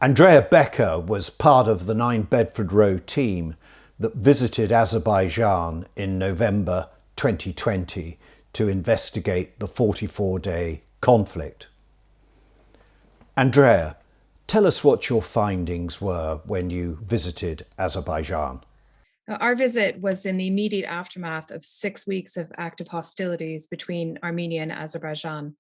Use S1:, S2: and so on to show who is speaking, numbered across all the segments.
S1: Drea Becker was part of the 9 Bedford Row team that visited Azerbaijan in November 2020 to investigate the 44-day conflict. Drea, tell us what your findings were when you visited Azerbaijan.
S2: Our visit was in the immediate aftermath of 6 weeks of active hostilities between Armenia and Azerbaijan.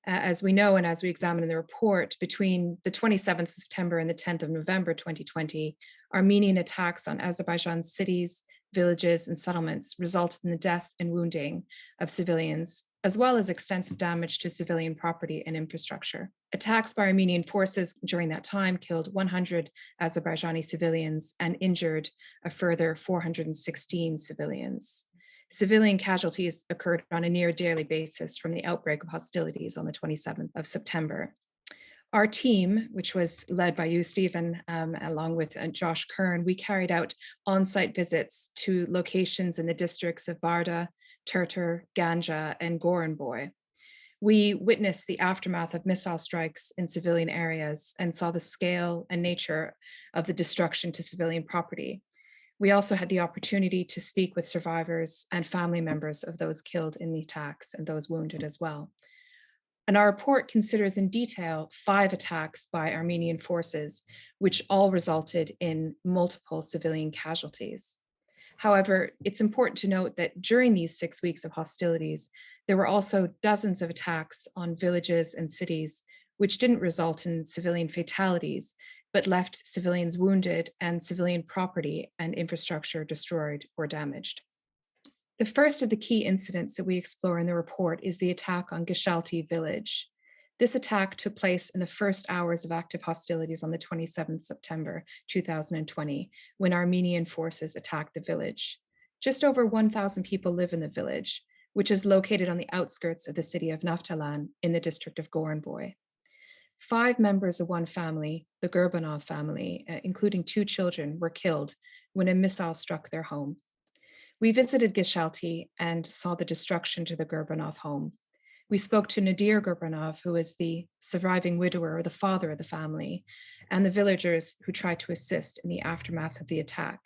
S2: As we know, and as we examine in the report, between the 27th of September and the 10th of November 2020, Armenian attacks on Azerbaijan's cities, villages, and settlements resulted in the death and wounding of civilians, as well as extensive damage to civilian property and infrastructure. Attacks by Armenian forces during that time killed 100 Azerbaijani civilians and injured a further 416 civilians. Civilian casualties occurred on a near daily basis from the outbreak of hostilities on the 27th of September. Our team, which was led by you, Stephen, along with Josh Kern, we carried out on-site visits to locations in the districts of Barda, Terter, Ganja, and Goranboy. We witnessed the aftermath of missile strikes in civilian areas and saw the scale and nature of the destruction to civilian property. We also had the opportunity to speak with survivors and family members of those killed in the attacks and those wounded as well. And our report considers in detail 5 attacks by Armenian forces, which all resulted in multiple civilian casualties. However, it's important to note that during these 6 weeks of hostilities, there were also dozens of attacks on villages and cities, which didn't result in civilian fatalities, but left civilians wounded and civilian property and infrastructure destroyed or damaged. The first of the key incidents that we explore in the report is the attack on Geshalti village. This attack took place in the first hours of active hostilities on the 27th September 2020, when Armenian forces attacked the village. Just over 1,000 people live in the village, which is located on the outskirts of the city of Naftalan in the district of Goranboy. 5 members of one family, the Gurbanov family, including 2 children, were killed when a missile struck their home. We visited Geshalti and saw the destruction to the Gurbanov home. We spoke to Nadir Gurbanov, who is the surviving widower or the father of the family, and the villagers who tried to assist in the aftermath of the attack.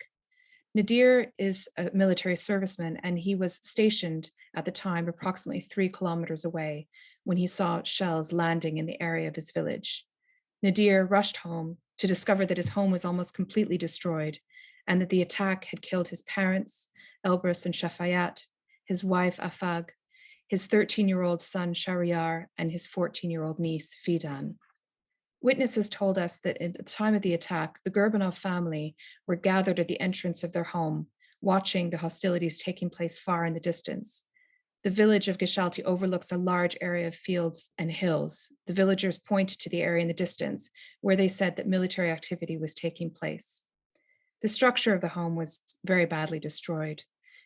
S2: Nadir is a military serviceman, and he was stationed at the time approximately 3 kilometers away when he saw shells landing in the area of his village. Nadir rushed home to discover that his home was almost completely destroyed and that the attack had killed his parents, Elbrus and Shafayat, his wife Afag, his 13-year-old son Shahryar, and his 14-year-old niece Fidan. Witnesses told us that at the time of the attack, the Gurbanov family were gathered at the entrance of their home, watching the hostilities taking place far in the distance. The village of Geshalti overlooks a large area of fields and hills. The villagers pointed to the area in the distance where they said that military activity was taking place. The structure of the home was very badly destroyed.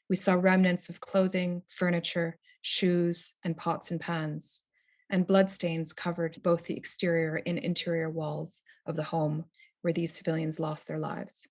S2: We saw remnants of clothing, furniture, shoes, and pots and pans, and bloodstains covered both the exterior and interior walls of the home where these civilians lost their lives.